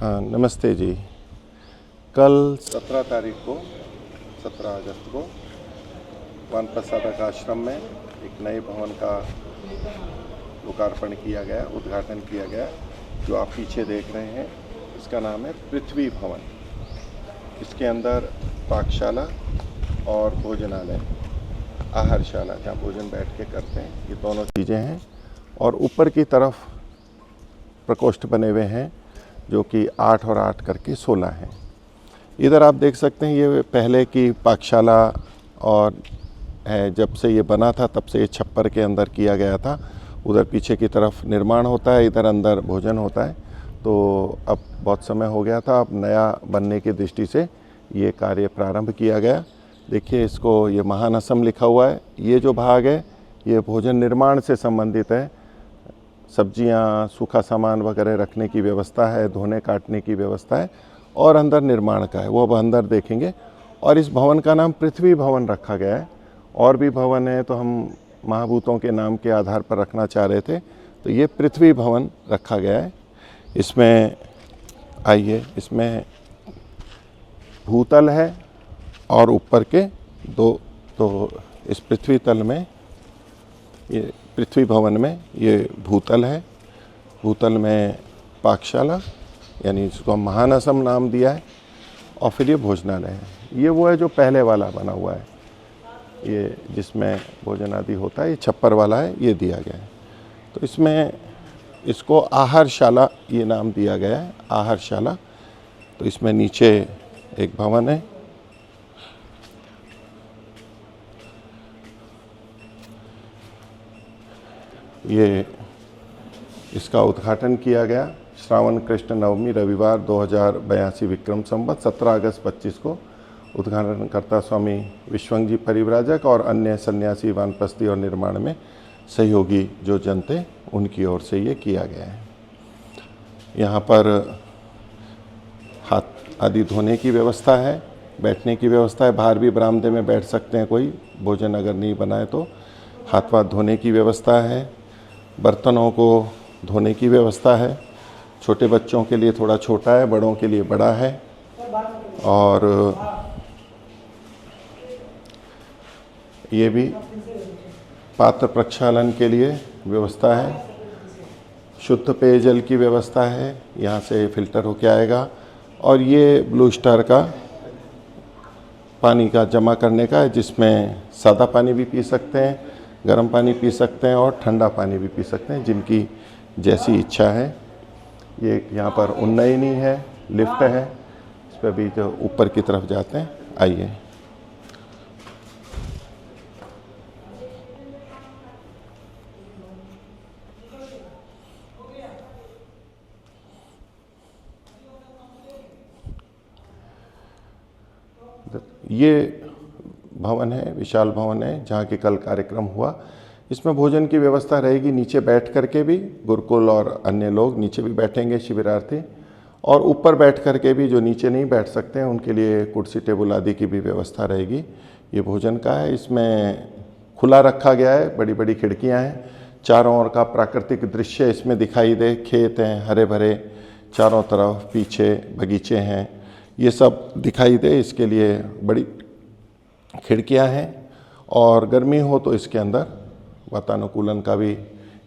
हाँ, नमस्ते जी। कल 17 तारीख को 17 अगस्त को वानप्रसादक आश्रम में एक नए भवन का लोकार्पण किया गया, उद्घाटन किया गया। जो आप पीछे देख रहे हैं इसका नाम है पृथ्वी भवन। इसके अंदर पाकशाला और भोजनालय, आहारशाला जहाँ भोजन बैठ के करते हैं, ये दोनों चीज़ें हैं। और ऊपर की तरफ प्रकोष्ठ बने हुए हैं जो कि 8 और 8 करके 16 हैं। इधर आप देख सकते हैं ये पहले की पाकशाला और है, जब से ये बना था तब से ये छप्पर के अंदर किया गया था। उधर पीछे की तरफ निर्माण होता है, इधर अंदर भोजन होता है। तो अब बहुत समय हो गया था, अब नया बनने की दृष्टि से ये कार्य प्रारंभ किया गया। देखिए इसको ये महानसम लिखा हुआ है। ये जो भाग है ये भोजन निर्माण से संबंधित है। सब्जियां, सूखा सामान वगैरह रखने की व्यवस्था है, धोने काटने की व्यवस्था है और अंदर निर्माण का है, वो अब अंदर देखेंगे। और इस भवन का नाम पृथ्वी भवन रखा गया है। और भी भवन है तो हम महाभूतों के नाम के आधार पर रखना चाह रहे थे, तो ये पृथ्वी भवन रखा गया है। इसमें आइए, इसमें भूतल है और ऊपर के दो, तो इस पृथ्वी तल में, ये पृथ्वी भवन में ये भूतल है। भूतल में पाकशाला यानी इसको हम महानसम नाम दिया है, और फिर ये भोजनालय है। ये वो है जो पहले वाला बना हुआ है, ये जिसमें भोजन आदि होता है, ये छप्पर वाला है, ये दिया गया है। तो इसमें इसको आहारशाला ये नाम दिया गया है, आहारशाला। तो इसमें नीचे एक भवन है, ये इसका उद्घाटन किया गया श्रावण कृष्ण नवमी रविवार 2082 विक्रम संवत 17 अगस्त 25 को। उद्घाटनकर्ता स्वामी विश्वंग जी परिव्राजक और अन्य सन्यासी वानप्रस्थी और निर्माण में सहयोगी जो जन थे उनकी ओर से ये किया गया है। यहाँ पर हाथ आदि धोने की व्यवस्था है, बैठने की व्यवस्था है। बाहर भी बरामदे में बैठ सकते हैं, कोई भोजन अगर नहीं बनाए तो। हाथ वाथ धोने की व्यवस्था है, बर्तनों को धोने की व्यवस्था है। छोटे बच्चों के लिए थोड़ा छोटा है, बड़ों के लिए बड़ा है। और ये भी पात्र प्रक्षालन के लिए व्यवस्था है। शुद्ध पेयजल की व्यवस्था है, यहाँ से फिल्टर होके आएगा। और ये ब्लू स्टार का पानी का जमा करने का है, जिसमें सादा पानी भी पी सकते हैं, गर्म पानी पी सकते हैं और ठंडा पानी भी पी सकते हैं, जिनकी जैसी इच्छा है। ये यहाँ पर उन्नयनी है, लिफ्ट है, इस पर भी जो ऊपर की तरफ जाते हैं। आइए, ये भवन है, विशाल भवन है जहाँ के कल कार्यक्रम हुआ। इसमें भोजन की व्यवस्था रहेगी, नीचे बैठ करके भी गुरुकुल और अन्य लोग नीचे भी बैठेंगे, शिविरार्थी। और ऊपर बैठ करके भी जो नीचे नहीं बैठ सकते हैं उनके लिए कुर्सी टेबल आदि की भी व्यवस्था रहेगी। ये भोजन का है, इसमें खुला रखा गया है, बड़ी बड़ी खिड़कियाँ हैं, चारों ओर का प्राकृतिक दृश्य इसमें दिखाई दे। खेत हैं हरे भरे चारों तरफ, पीछे बगीचे हैं, ये सब दिखाई दे, इसके लिए बड़ी खिड़कियां हैं। और गर्मी हो तो इसके अंदर वातानुकूलन का भी,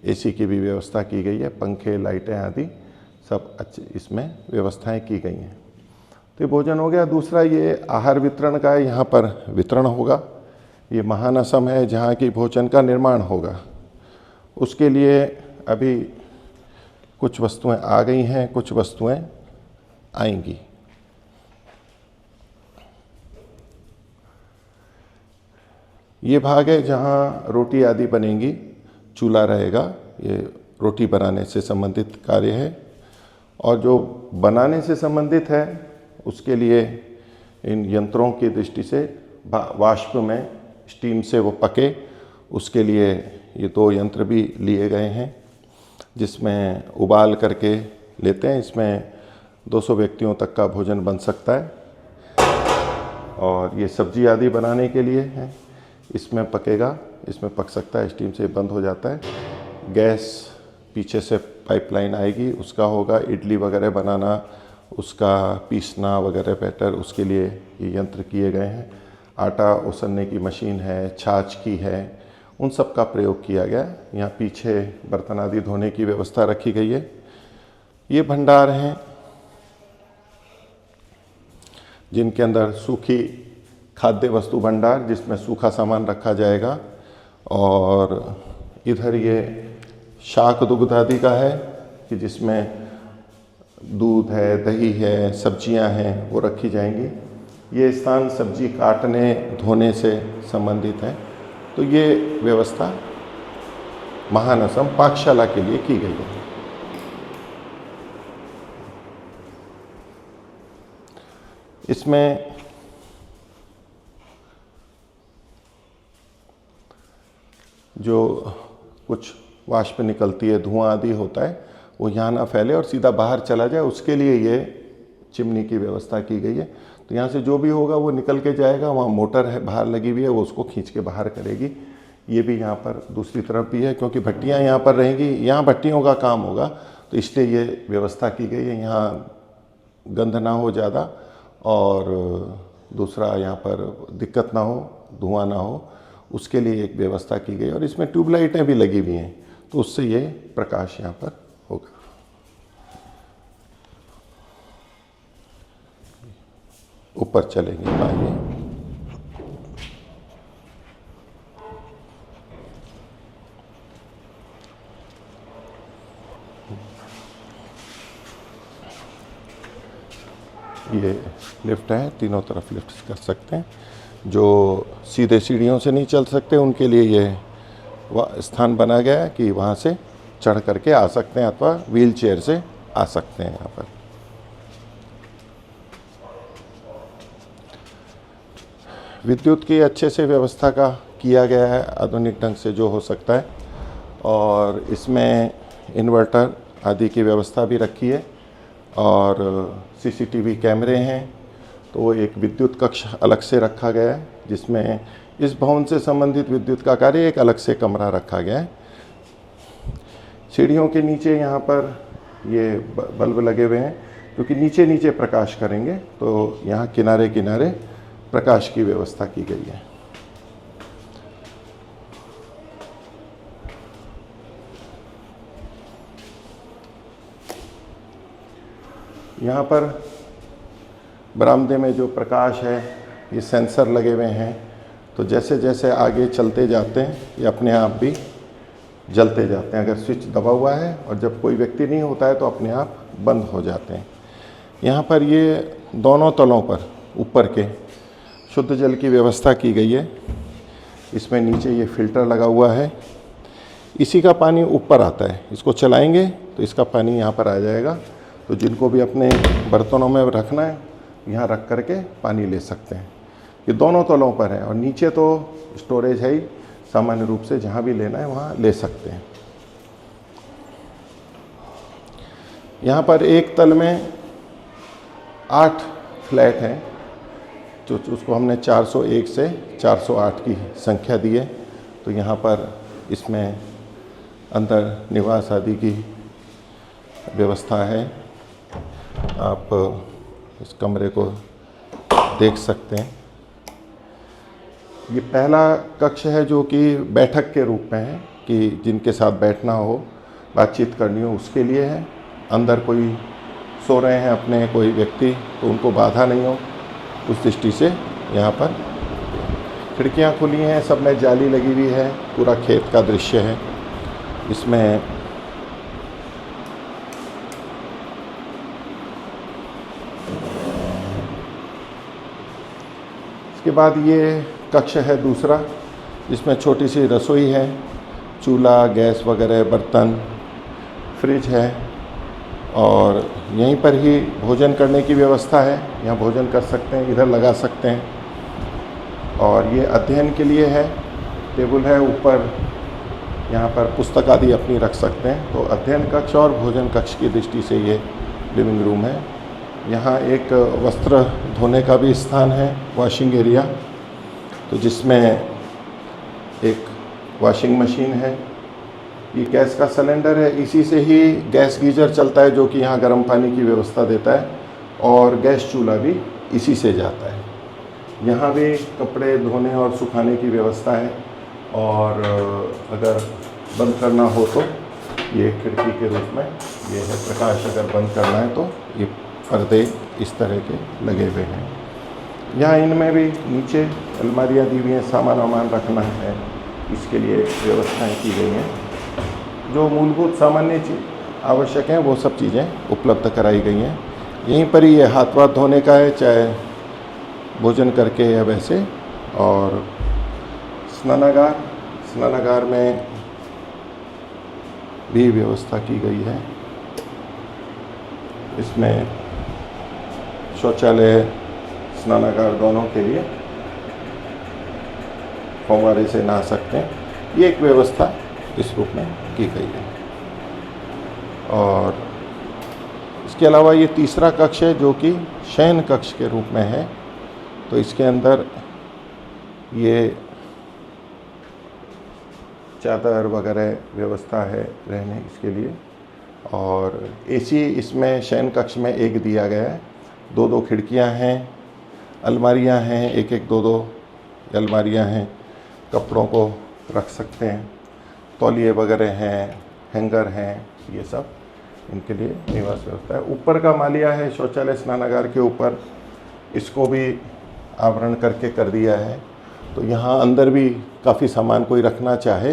एसी की भी व्यवस्था की गई है, पंखे लाइटें आदि सब अच्छी इसमें व्यवस्थाएं की गई हैं। तो ये भोजन हो गया। दूसरा ये आहार वितरण का है, यहाँ पर वितरण होगा। ये महानसम है जहाँ की भोजन का निर्माण होगा। उसके लिए अभी कुछ वस्तुएं आ गई हैं, कुछ वस्तुएं आएंगी। ये भाग है जहाँ रोटी आदि बनेंगी, चूल्हा रहेगा, ये रोटी बनाने से संबंधित कार्य है। और जो बनाने से संबंधित है उसके लिए इन यंत्रों की दृष्टि से वाष्प में स्टीम से वो पके, उसके लिए ये 2 यंत्र भी लिए गए हैं जिसमें उबाल करके लेते हैं। इसमें 200 व्यक्तियों तक का भोजन बन सकता है। और ये सब्जी आदि बनाने के लिए है, इसमें पकेगा, इसमें पक सकता है, स्टीम से बंद हो जाता है। गैस पीछे से पाइपलाइन आएगी, उसका होगा। इडली वगैरह बनाना उसका पीसना वगैरह बैटर, उसके लिए ये यंत्र किए गए हैं। आटा ओसलने की मशीन है, छाछ की है, उन सब का प्रयोग किया गया है। यहाँ पीछे बर्तन आदि धोने की व्यवस्था रखी गई है। ये भंडार हैं जिनके अंदर सूखी खाद्य वस्तु भंडार, जिसमें सूखा सामान रखा जाएगा। और इधर ये शाक दुग्ध आदि का है कि जिसमें दूध है, दही है, सब्जियां हैं, वो रखी जाएंगी। ये स्थान सब्जी काटने धोने से संबंधित है। तो ये व्यवस्था महानसम पाकशाला के लिए की गई है। इसमें जो कुछ वाष्प निकलती है, धुआं आदि होता है, वो यहाँ ना फैले और सीधा बाहर चला जाए, उसके लिए ये चिमनी की व्यवस्था की गई है। तो यहाँ से जो भी होगा वो निकल के जाएगा। वहाँ मोटर है बाहर लगी हुई है, वो उसको खींच के बाहर करेगी। ये भी यहाँ पर दूसरी तरफ भी है, क्योंकि भट्टियाँ यहाँ पर रहेंगी, यहाँ भट्टियों का काम होगा, तो इसलिए ये व्यवस्था की गई है। यहाँ गंध ना हो ज़्यादा, और दूसरा यहाँ पर दिक्कत ना हो, धुआं ना हो, उसके लिए एक व्यवस्था की गई। और इसमें ट्यूबलाइटें भी लगी हुई हैं, तो उससे ये प्रकाश यहाँ पर होगा। ऊपर चलेंगे, आइए। ये लिफ्ट है, तीनों तरफ लिफ्ट कर सकते हैं। जो सीधे सीढ़ियों से नहीं चल सकते उनके लिए ये स्थान बना गया है कि वहाँ से चढ़ करके आ सकते हैं, अथवा व्हील चेयर से आ सकते हैं। यहाँ पर विद्युत की अच्छे से व्यवस्था का किया गया है, आधुनिक ढंग से जो हो सकता है। और इसमें इन्वर्टर आदि की व्यवस्था भी रखी है, और सीसीटीवी कैमरे हैं। तो एक विद्युत कक्ष अलग से रखा गया है, जिसमें इस भवन से संबंधित विद्युत का कार्य एक अलग से कमरा रखा गया है। सीढ़ियों के नीचे यहाँ पर ये बल्ब लगे हुए हैं, क्योंकि नीचे नीचे प्रकाश करेंगे, तो यहाँ किनारे किनारे प्रकाश की व्यवस्था की गई है। यहाँ पर बरामदे में जो प्रकाश है, ये सेंसर लगे हुए हैं, तो जैसे जैसे आगे चलते जाते हैं ये अपने आप भी जलते जाते हैं। अगर स्विच दबा हुआ है और जब कोई व्यक्ति नहीं होता है तो अपने आप बंद हो जाते हैं। यहाँ पर ये दोनों तलों पर ऊपर के शुद्ध जल की व्यवस्था की गई है। इसमें नीचे ये फिल्टर लगा हुआ है, इसी का पानी ऊपर आता है। इसको चलाएंगे तो इसका पानी यहाँ पर आ जाएगा। तो जिनको भी अपने बर्तनों में रखना है, यहाँ रख करके पानी ले सकते हैं। ये दोनों तलों पर है, और नीचे तो स्टोरेज है ही, सामान्य रूप से जहाँ भी लेना है वहाँ ले सकते हैं। यहाँ पर एक तल में 8 फ्लैट हैं, तो उसको हमने 401 से 408 की संख्या दी है। तो यहाँ पर इसमें अंदर निवास आदि की व्यवस्था है। आप इस कमरे को देख सकते हैं। ये पहला कक्ष है जो कि बैठक के रूप में है, कि जिनके साथ बैठना हो, बातचीत करनी हो, उसके लिए है। अंदर कोई सो रहे हैं अपने कोई व्यक्ति, तो उनको बाधा नहीं हो, उस दृष्टि से यहाँ पर खिड़कियाँ खुली हैं, सब में जाली लगी हुई है। पूरा खेत का दृश्य है। इसमें इसके बाद ये कक्ष है दूसरा, जिसमें छोटी सी रसोई है, चूल्हा, गैस वगैरह, बर्तन, फ्रिज है, और यहीं पर ही भोजन करने की व्यवस्था है। यहाँ भोजन कर सकते हैं, इधर लगा सकते हैं। और ये अध्ययन के लिए है, टेबल है ऊपर, यहाँ पर पुस्तक आदि अपनी रख सकते हैं। तो अध्ययन कक्ष और भोजन कक्ष की दृष्टि से ये लिविंग रूम है। यहाँ एक वस्त्र धोने का भी स्थान है, वॉशिंग एरिया, तो जिसमें एक वॉशिंग मशीन है। ये गैस का सिलेंडर है, इसी से ही गैस गीजर चलता है, जो कि यहाँ गर्म पानी की व्यवस्था देता है। और गैस चूल्हा भी इसी से जाता है। यहाँ भी कपड़े धोने और सुखाने की व्यवस्था है, और अगर बंद करना हो तो ये खिड़की के रूप में ये है। प्रकाश अगर बंद करना है तो ये पर्दे इस तरह के लगे हुए हैं। यहाँ इनमें भी नीचे अलमारियाँ दी हुई हैं, सामान वामान रखना है, इसके लिए व्यवस्थाएं की गई हैं। जो मूलभूत सामान्य आवश्यक हैं वो सब चीज़ें उपलब्ध कराई गई हैं। यहीं पर ही ये हाथ वाथ धोने का है, चाहे भोजन करके या वैसे। और स्नानागार में भी व्यवस्था की गई है। इसमें शौचालय स्नानागार दोनों के लिए फव्वारे से नहा सकते हैं। ये एक व्यवस्था इस रूप में की गई है। और इसके अलावा ये तीसरा कक्ष है जो कि शयन कक्ष के रूप में है। तो इसके अंदर ये चादर वगैरह व्यवस्था है रहने इसके लिए। और एसी इसमें शयन कक्ष में एक दिया गया है। 2-2 खिड़कियां हैं, अलमारियां हैं, एक दो अलमारियां हैं, कपड़ों को रख सकते हैं, तौलिए वगैरह हैं, हैंगर हैं, ये सब इनके लिए निवास व्यवस्था है। ऊपर का मालिया है शौचालय स्नानागार के ऊपर, इसको भी आवरण करके कर दिया है। तो यहाँ अंदर भी काफ़ी सामान कोई रखना चाहे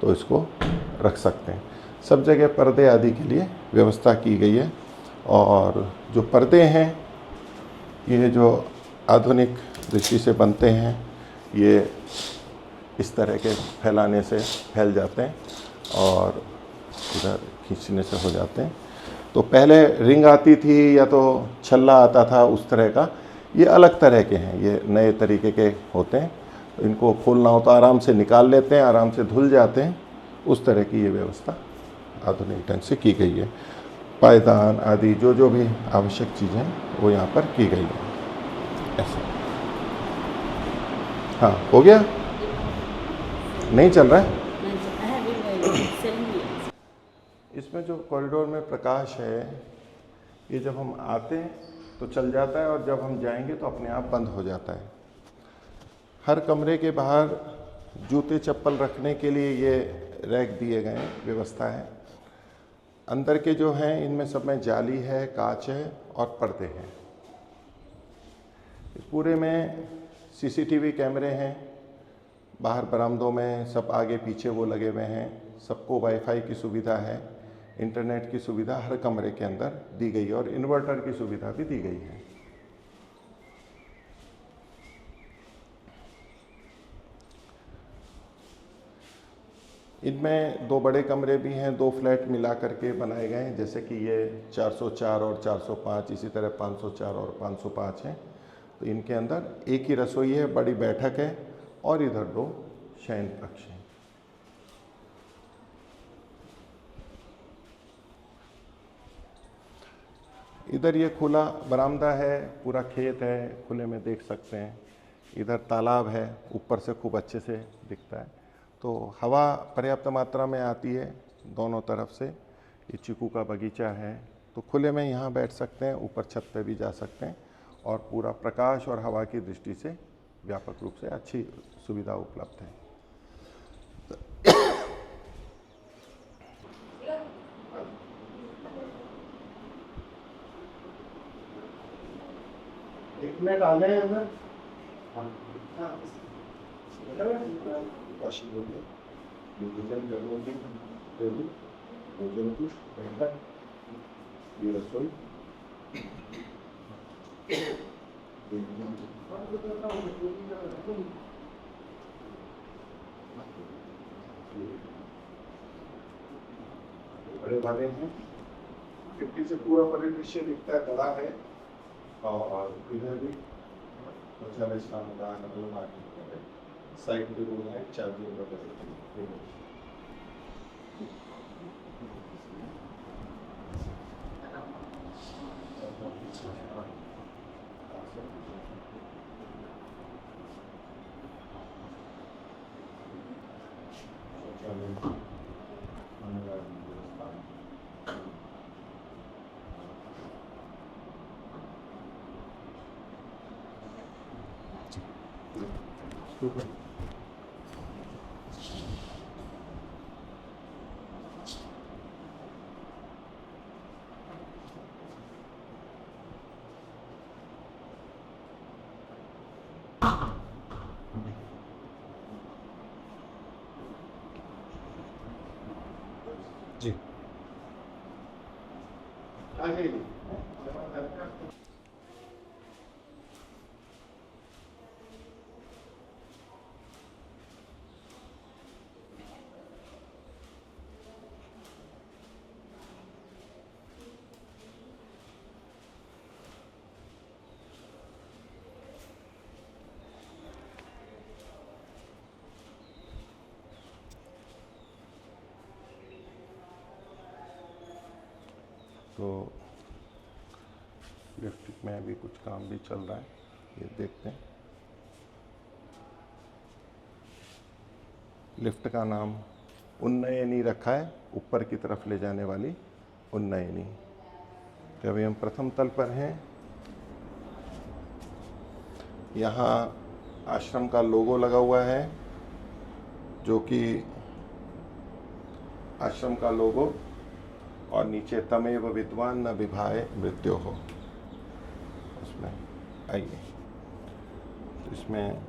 तो इसको रख सकते हैं। सब जगह पर्दे आदि के लिए व्यवस्था की गई है। और जो पर्दे हैं ये जो आधुनिक दृष्टि से बनते हैं, ये इस तरह के फैलाने से फैल जाते हैं और इधर खींचने से हो जाते हैं। तो पहले रिंग आती थी या तो छल्ला आता था उस तरह का, ये अलग तरह के हैं, ये नए तरीके के होते हैं। तो इनको खोलना हो तो आराम से निकाल लेते हैं, आराम से धुल जाते हैं। उस तरह की ये व्यवस्था आधुनिक ढंग से की गई है। पायदान आदि जो भी आवश्यक चीज़ें वो यहाँ पर की गई हैं। ऐसा हाँ, हो गया? नहीं चल रहा है? इसमें जो कॉरिडोर में प्रकाश है, ये जब हम आते हैं तो चल जाता है और जब हम जाएंगे तो अपने आप बंद हो जाता है। हर कमरे के बाहर जूते चप्पल रखने के लिए ये रैक दिए गए हैं, व्यवस्था है। अंदर के जो हैं इनमें सब में जाली है, कांच है और पर्दे हैं। इस पूरे में सीसीटीवी कैमरे हैं, बाहर बरामदों में सब आगे पीछे वो लगे हुए हैं। सबको वाईफाई की सुविधा है, इंटरनेट की सुविधा हर कमरे के अंदर दी गई है और इन्वर्टर की सुविधा भी दी गई है। इनमें 2 बड़े कमरे भी हैं, 2 फ्लैट मिला करके बनाए गए हैं। जैसे कि ये 404 और 405, इसी तरह 504 और 505 हैं। तो इनके अंदर एक ही रसोई है, बड़ी बैठक है और इधर 2 शयन कक्ष हैं। इधर ये खुला बरामदा है, पूरा खेत है, खुले में देख सकते हैं। इधर तालाब है, ऊपर से खूब अच्छे से दिखता है। तो हवा पर्याप्त मात्रा में आती है दोनों तरफ से। ये चीकू का बगीचा है, तो खुले में यहाँ बैठ सकते हैं, ऊपर छत पे भी जा सकते हैं और पूरा प्रकाश और हवा की दृष्टि से व्यापक रूप से अच्छी सुविधा उपलब्ध है। एक मिनट आ गए अंदर। भोजन कुछ ये रसोई बड़े बड़े हैं, खिड़की से पूरा परिदृश्य दिखता है, बड़ा है। और इधर भी शौचालय स्नानागार साइड पे रूम है, चाबी वगैरह। जी। तो लिफ्ट में अभी कुछ काम भी चल रहा है, ये देखते हैं। लिफ्ट का नाम उन्नयनी रखा है, ऊपर की तरफ ले जाने वाली उन्नयनी। तो अभी हम प्रथम तल पर हैं। यहाँ आश्रम का लोगो लगा हुआ है, जो कि आश्रम का लोगो, और नीचे तमेव विद्वान न विभाए मृत्यु हो, उसमें आइए। तो इसमें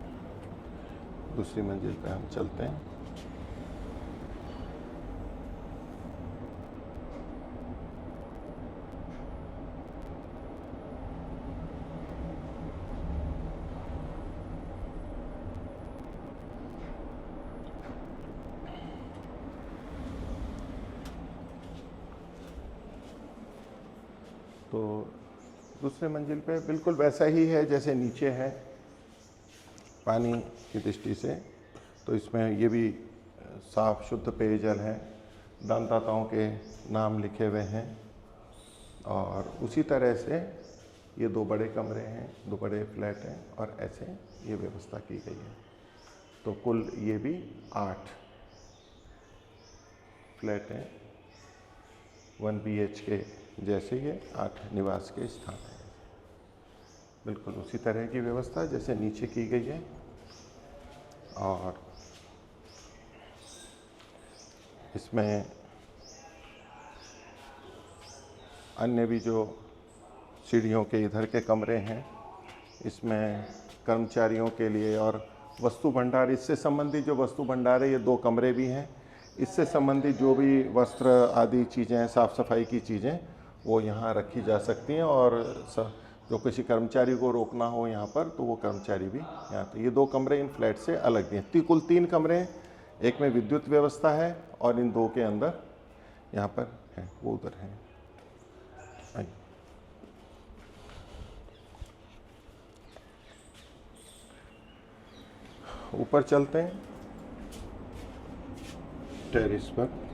दूसरी मंजिल पे हम चलते हैं। तो दूसरे मंजिल पे बिल्कुल वैसा ही है जैसे नीचे है, पानी की दृष्टि से। तो इसमें ये भी साफ शुद्ध पेयजल है, दानदाताओं के नाम लिखे हुए हैं, और उसी तरह से ये दो बड़े कमरे हैं, दो बड़े फ्लैट हैं, और ऐसे ये व्यवस्था की गई है। तो कुल ये भी 8 फ्लैट हैं, 1 BHK जैसे ये 8 निवास के स्थान हैं। बिल्कुल उसी तरह की व्यवस्था जैसे नीचे की गई है। और इसमें अन्य भी जो सीढ़ियों के इधर के कमरे हैं, इसमें कर्मचारियों के लिए और वस्तु भंडार, इससे संबंधित जो वस्तु भंडार है, ये 2 कमरे भी हैं। इससे संबंधित जो भी वस्त्र आदि चीज़ें, साफ़ सफाई की चीज़ें, वो यहाँ रखी जा सकती हैं। और जो किसी कर्मचारी को रोकना हो यहाँ पर, तो वो कर्मचारी भी यहाँ पर। ये 2 कमरे इन फ्लैट से अलग हैं। कुल 3 कमरे हैं, एक में विद्युत व्यवस्था है, और इन 2 के अंदर यहाँ पर है, वो उधर है। ऊपर चलते हैं टेरिस पर।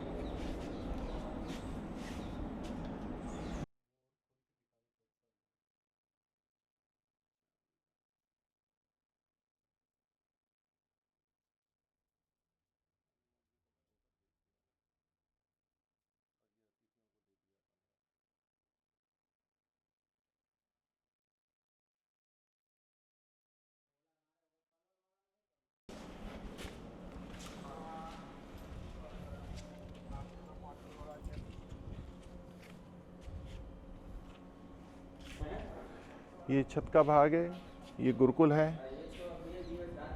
ये छत का भाग है, ये गुरुकुल है,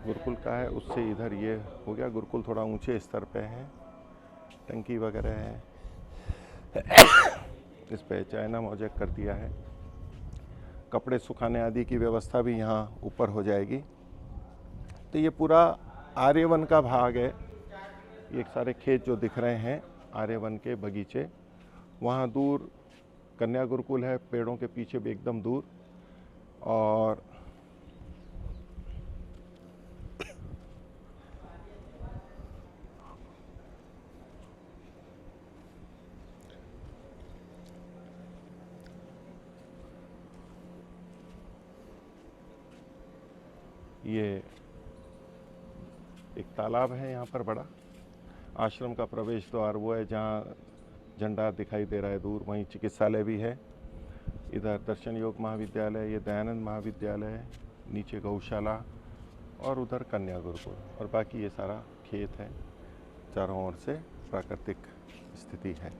गुरुकुल का है। उससे इधर ये हो गया, गुरुकुल थोड़ा ऊंचे स्तर पे है, टंकी वगैरह है, इस पे चाइना मोजेक कर दिया है। कपड़े सुखाने आदि की व्यवस्था भी यहाँ ऊपर हो जाएगी। तो ये पूरा आर्यवन का भाग है। ये सारे खेत जो दिख रहे हैं, आर्यवन के बगीचे, वहाँ दूर कन्या गुरुकुल है, पेड़ों के पीछे भी एकदम दूर। और ये एक तालाब है यहाँ पर बड़ा। आश्रम का प्रवेश द्वार वो है जहाँ झंडा दिखाई दे रहा है दूर, वहीं चिकित्सालय भी है। इधर दर्शन योग महाविद्यालय, ये दयानंद महाविद्यालय है, नीचे गौशाला, और उधर कन्या गुरुकुल, और बाकी ये सारा खेत है, चारों ओर से प्राकृतिक स्थिति है।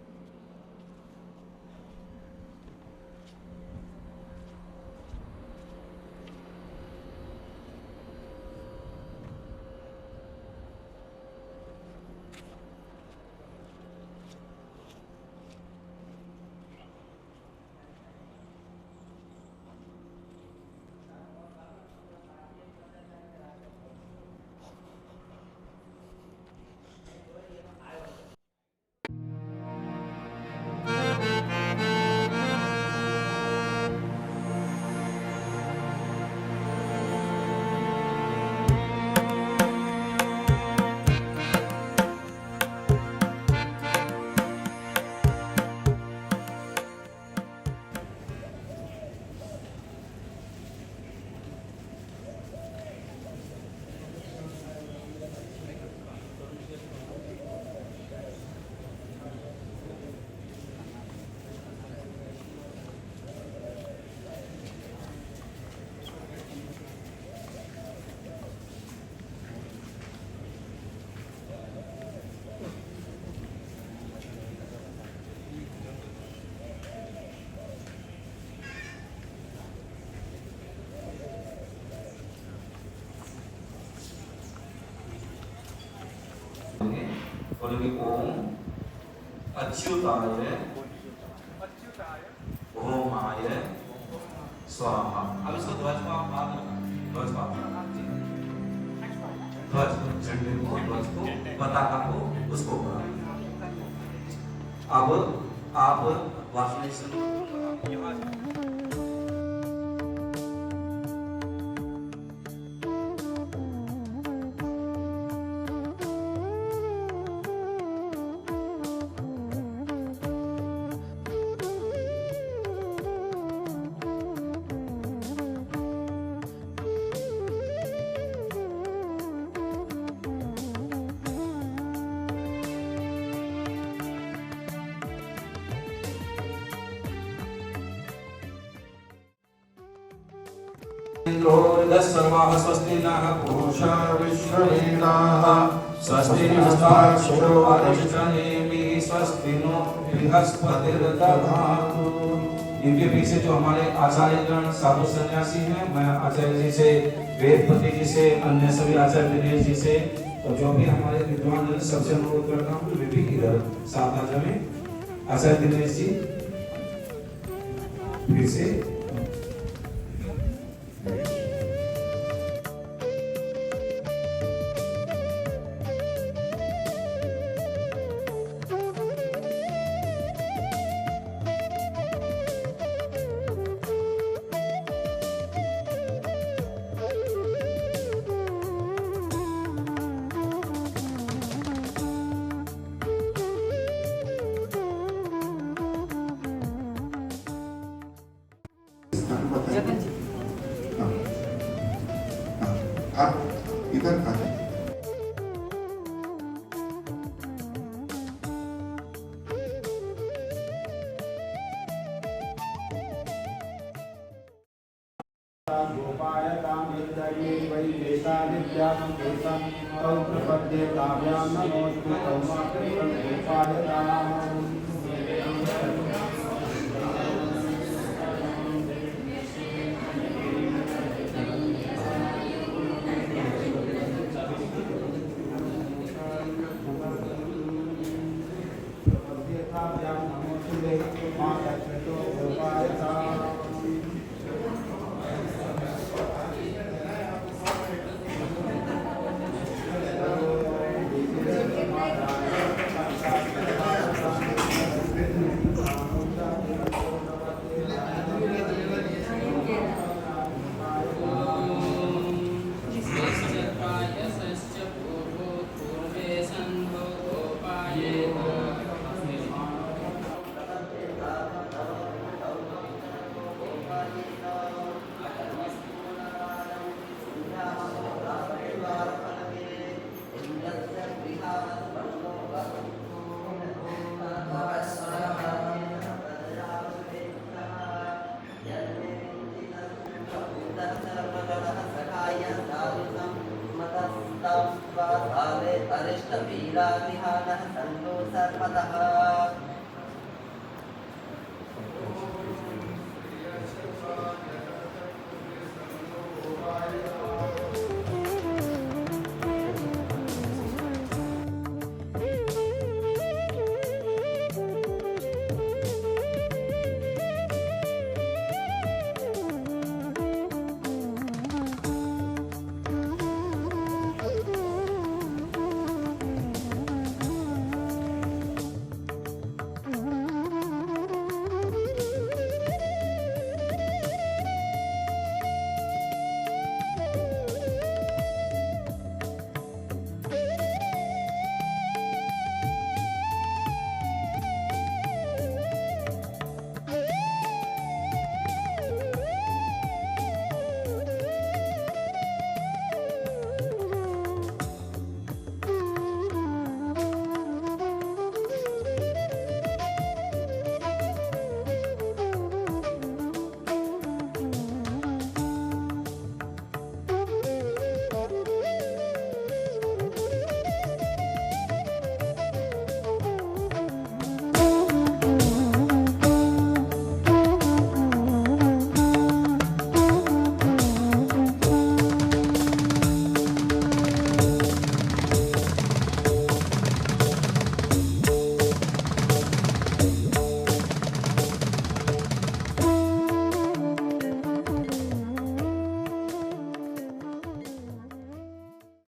बोलेंगे ओम अच्युताय ओमाय स्वाहा। अब इसको ध्वज को आप बात ध्वज झंडे को, ध्वज को, पताका को, उसको अब आप वासुदेव सर्वाः स्वस्ति नः पूषा विश्ववेदाः स्वस्ति नस्ताक्षरो अरिष्टनेमि स्वस्ति नो बृहस्पतिर्दधातु। इनके पीछे जो हमारे आचार्यगण साधु सन्यासी हैं, मैं आचार्य जी से, वेदपति जी से, अन्य सभी आचार्य दिनेश जी से, तो जो भी हमारे विद्वान जन सबसे अनुरोध करता हूँ वे भी इधर साथ आ जाएं। आचार्य दिनेश जी फिर से आप इधर आ जाए। गोपाय कामयज्ञे वै वेदादित्यां देशं तौ प्रपद्ये काव्यां नमोऽस्तु तौमात्रं गोपाय कामम्। अरिष्टपीडाविहानः सन्तु सर्वतः